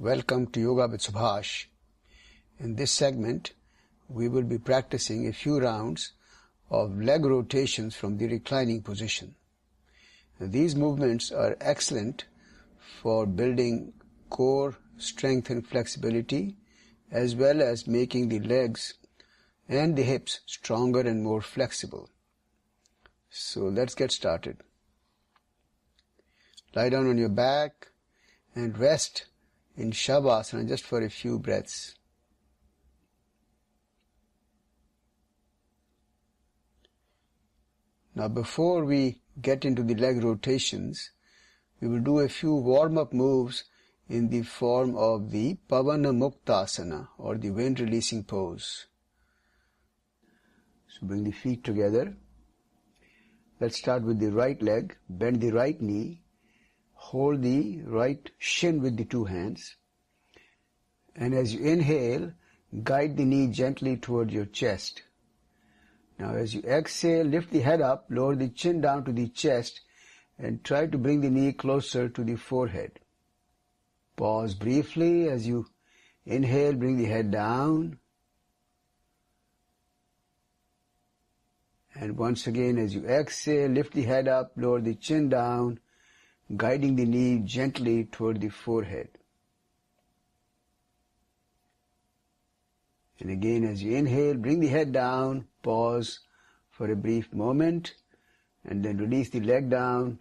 Welcome to Yoga with Subhash. In this segment, we will be practicing a few rounds of leg rotations from the reclining position. These movements are excellent for building core strength and flexibility, as well as making the legs and the hips stronger and more flexible. So let's get started. Lie down on your back and rest in Shavasana just for a few breaths. Now before we get into the leg rotations, we will do a few warm-up moves in the form of the Pavanamuktasana or the wind releasing pose. So bring the feet together. Let's start with the right leg. Bend the right knee. Hold the right shin with the two hands. And as you inhale, guide the knee gently toward your chest. Now as you exhale, lift the head up, lower the chin down to the chest, and try to bring the knee closer to the forehead. Pause briefly as you inhale, bring the head down. And once again, as you exhale, lift the head up, lower the chin down, guiding the knee gently toward the forehead. And again, as you inhale, bring the head down, pause for a brief moment, and then release the leg down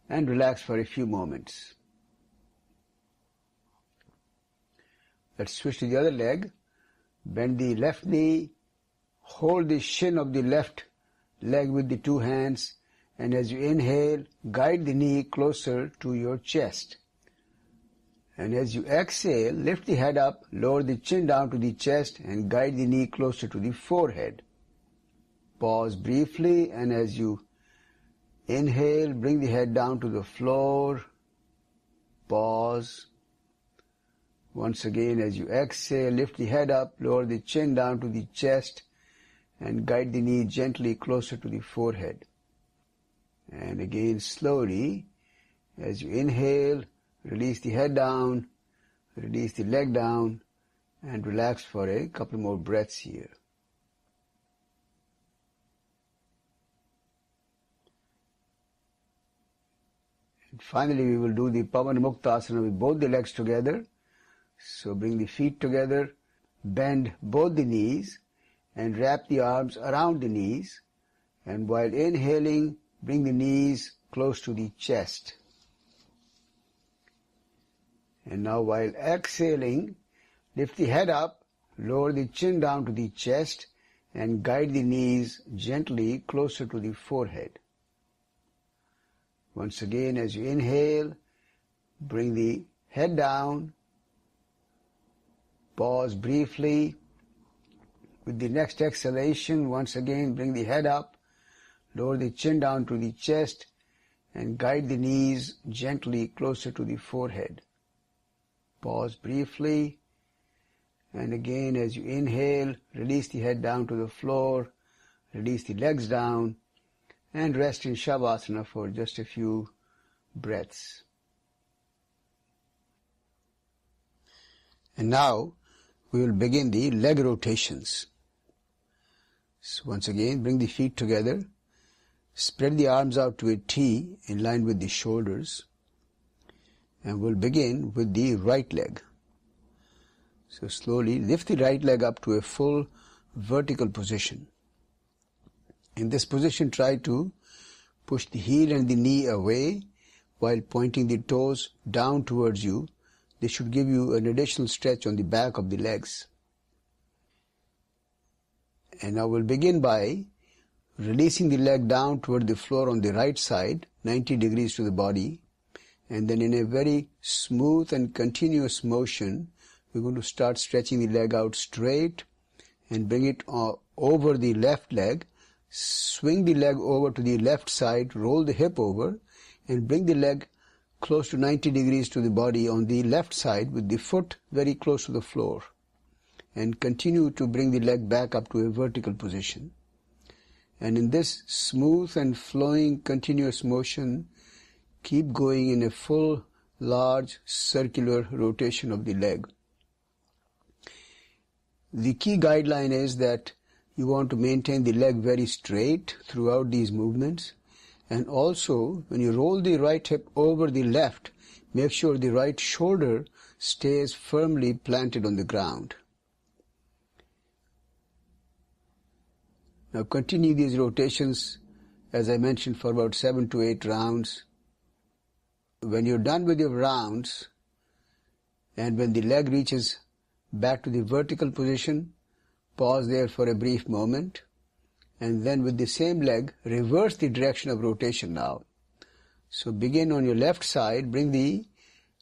and relax for a few moments. Let's switch to the other leg. Bend the left knee, hold the shin of the left leg with the two hands, and as you inhale, guide the knee closer to your chest. And as you exhale, lift the head up, lower the chin down to the chest, and guide the knee closer to the forehead. Pause briefly, and as you inhale, bring the head down to the floor. Pause. Once again, as you exhale, lift the head up, lower the chin down to the chest, and guide the knee gently closer to the forehead. And again, slowly, as you inhale, release the head down, release the leg down, and relax for a couple more breaths here. And finally, we will do the Pavanamuktasana with both the legs together. So bring the feet together, bend both the knees, and wrap the arms around the knees. And while inhaling, bring the knees close to the chest. And now while exhaling, lift the head up, lower the chin down to the chest, and guide the knees gently closer to the forehead. Once again, as you inhale, bring the head down, pause briefly. With the next exhalation, once again, bring the head up, lower the chin down to the chest, and guide the knees gently closer to the forehead. Pause briefly, and again, as you inhale, release the head down to the floor, release the legs down, and rest in Shavasana for just a few breaths. And now, we will begin the leg rotations. So once again, bring the feet together. Spread the arms out to a T in line with the shoulders. And we'll begin with the right leg. So slowly lift the right leg up to a full vertical position. In this position, try to push the heel and the knee away while pointing the toes down towards you. This should give you an additional stretch on the back of the legs. And now we'll begin by releasing the leg down toward the floor on the right side, 90 degrees to the body. And then in a very smooth and continuous motion, we're going to start stretching the leg out straight and bring it over the left leg. Swing the leg over to the left side, roll the hip over, and bring the leg close to 90 degrees to the body on the left side with the foot very close to the floor. And continue to bring the leg back up to a vertical position. And in this smooth and flowing continuous motion, keep going in a full large circular rotation of the leg. The key guideline is that you want to maintain the leg very straight throughout these movements, and also when you roll the right hip over the left, make sure the right shoulder stays firmly planted on the ground. Now continue these rotations, as I mentioned, for about 7 to 8 rounds. When you're done with your rounds, and when the leg reaches back to the vertical position, pause there for a brief moment, and then with the same leg, reverse the direction of rotation now. So begin on your left side, bring the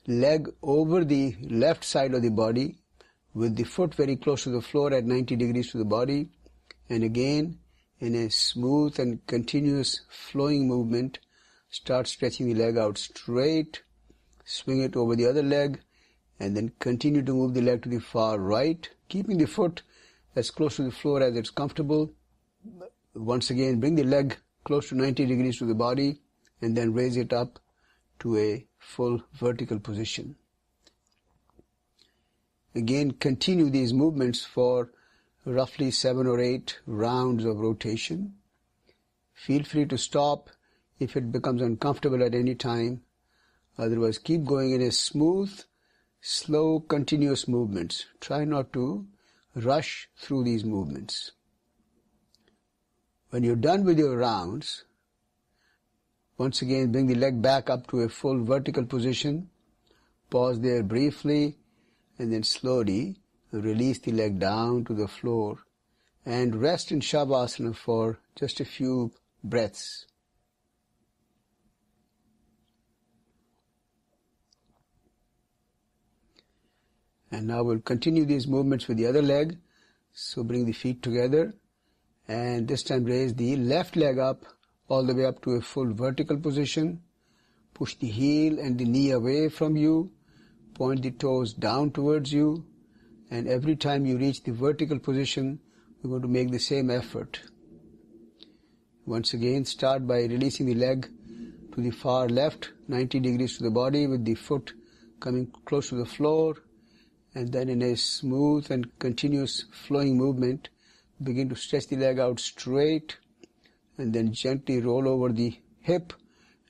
leg over the left side of the body with the foot very close to the floor at 90 degrees to the body, and again in a smooth and continuous flowing movement, start stretching the leg out straight, swing it over the other leg, and then continue to move the leg to the far right, keeping the foot as close to the floor as it's comfortable. Once again, bring the leg close to 90 degrees to the body, and then raise it up to a full vertical position. Again, continue these movements for roughly 7 or 8 rounds of rotation. Feel free to stop if it becomes uncomfortable at any time. Otherwise, keep going in a smooth, slow, continuous movements. Try not to rush through these movements. When you're done with your rounds, once again bring the leg back up to a full vertical position. Pause there briefly, and then slowly release the leg down to the floor and rest in Shavasana for just a few breaths. And now we'll continue these movements with the other leg. So bring the feet together, and this time raise the left leg up all the way up to a full vertical position. Push the heel and the knee away from you. Point the toes down towards you. And every time you reach the vertical position, you're going to make the same effort. Once again, start by releasing the leg to the far left, 90 degrees to the body, with the foot coming close to the floor. And then in a smooth and continuous flowing movement, begin to stretch the leg out straight, and then gently roll over the hip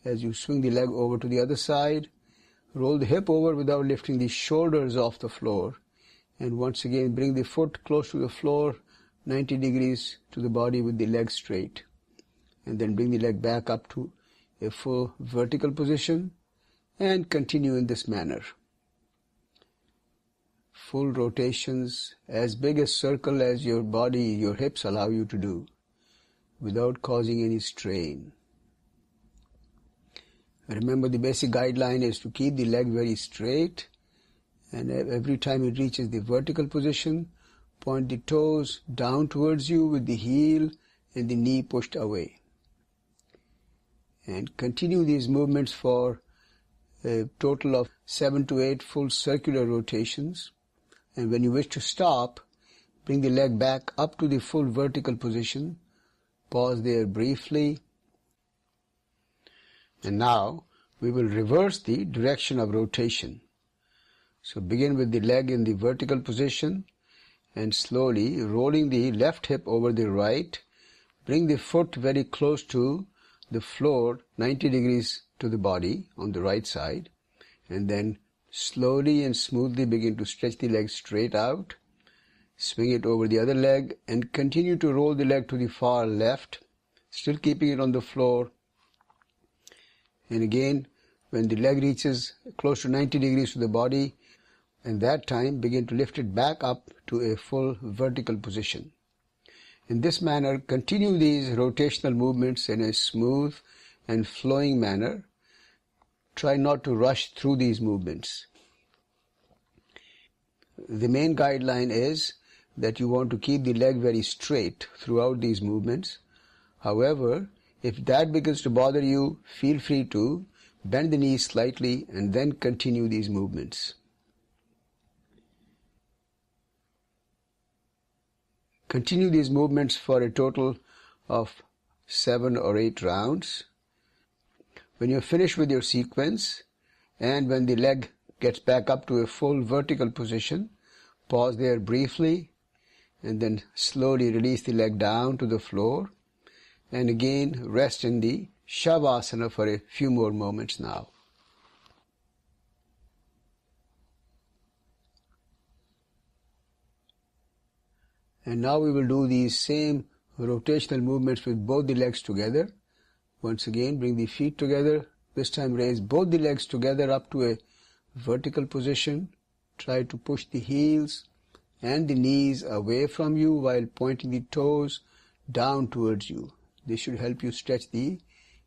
as you swing the leg over to the other side. Roll the hip over without lifting the shoulders off the floor. And once again, bring the foot close to the floor, 90 degrees to the body with the leg straight. And then bring the leg back up to a full vertical position, and continue in this manner. Full rotations, as big a circle as your body, your hips allow you to do, without causing any strain. Remember, the basic guideline is to keep the leg very straight, and every time it reaches the vertical position, point the toes down towards you with the heel and the knee pushed away. And continue these movements for a total of 7 to 8 full circular rotations. And when you wish to stop, bring the leg back up to the full vertical position. Pause there briefly. And now we will reverse the direction of rotation. So begin with the leg in the vertical position, and slowly rolling the left hip over the right. Bring the foot very close to the floor, 90 degrees to the body on the right side, and then slowly and smoothly begin to stretch the leg straight out. Swing it over the other leg and continue to roll the leg to the far left, still keeping it on the floor. And again, when the leg reaches close to 90 degrees to the body, and that time begin to lift it back up to a full vertical position. In this manner, continue these rotational movements in a smooth and flowing manner. Try not to rush through these movements. The main guideline is that you want to keep the leg very straight throughout these movements. However, if that begins to bother you, feel free to bend the knees slightly and then continue these movements. Continue these movements for a total of 7 or 8 rounds. When you're finished with your sequence, And when the leg gets back up to a full vertical position, pause there briefly and then slowly release the leg down to the floor. And again, rest in the Shavasana for a few more moments now. And now we will do these same rotational movements with both the legs together. Once again, bring the feet together. This time raise both the legs together up to a vertical position. Try to push the heels and the knees away from you while pointing the toes down towards you. This should help you stretch the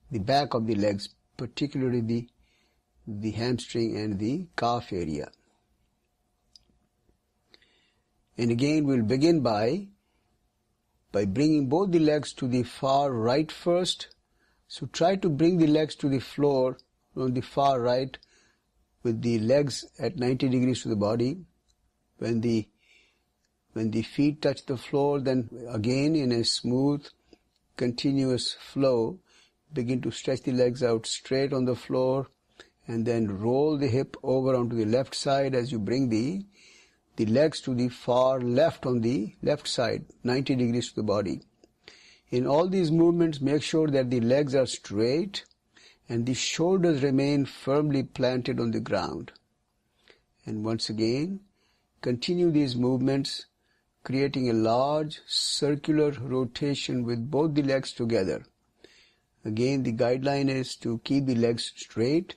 back of the legs, particularly the hamstring and the calf area. And again, we'll begin by bringing both the legs to the far right first. So try to bring the legs to the floor on the far right with the legs at 90 degrees to the body. When the feet touch the floor, then again in a smooth, continuous flow, begin to stretch the legs out straight on the floor and then roll the hip over onto the left side as you bring the legs to the far left on the left side, 90 degrees to the body. In all these movements, make sure that the legs are straight and the shoulders remain firmly planted on the ground. And once again, continue these movements, creating a large circular rotation with both the legs together. Again, the guideline is to keep the legs straight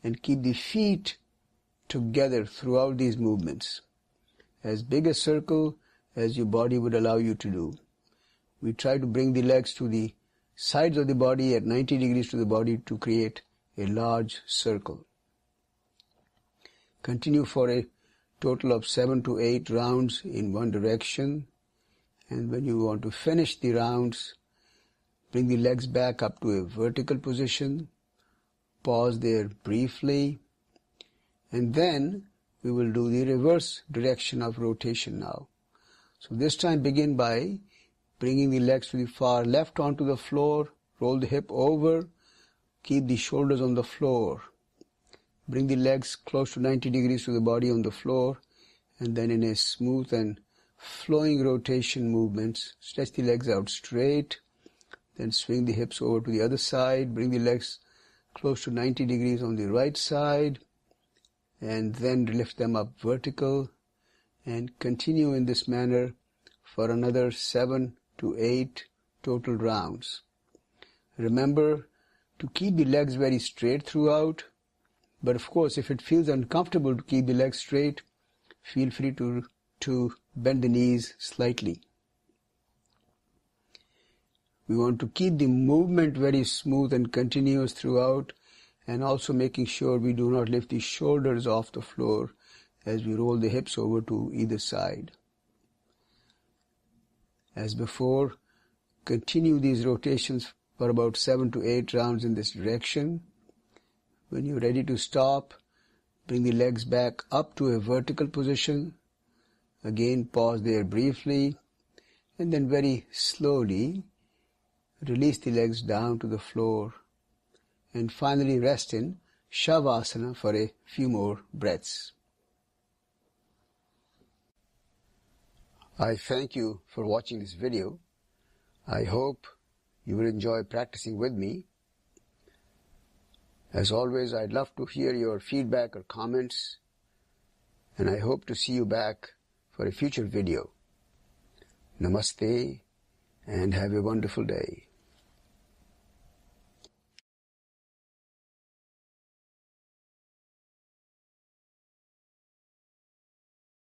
and keep the feet together throughout these movements. As big a circle as your body would allow you to do. We try to bring the legs to the sides of the body at 90 degrees to the body to create a large circle. Continue for a total of 7 to 8 rounds in one direction. And when you want to finish the rounds, bring the legs back up to a vertical position. Pause there briefly. And then we will do the reverse direction of rotation now. So this time begin by bringing the legs to the far left onto the floor. Roll the hip over. Keep the shoulders on the floor. Bring the legs close to 90 degrees to the body on the floor, and then in a smooth and flowing rotation movements, stretch the legs out straight, then swing the hips over to the other side, bring the legs close to 90 degrees on the right side, and then lift them up vertical, and continue in this manner for another 7 to 8 total rounds. Remember to keep the legs very straight throughout. But of course, if it feels uncomfortable to keep the legs straight, feel free to bend the knees slightly. We want to keep the movement very smooth and continuous throughout, and also making sure we do not lift the shoulders off the floor as we roll the hips over to either side. As before, continue these rotations for about 7 to 8 rounds in this direction. When you're ready to stop, bring the legs back up to a vertical position. Again, pause there briefly, and then very slowly release the legs down to the floor, and finally rest in Shavasana for a few more breaths. I thank you for watching this video. I hope you will enjoy practicing with me. As always, I'd love to hear your feedback or comments, and I hope to see you back for a future video. Namaste, and have a wonderful day.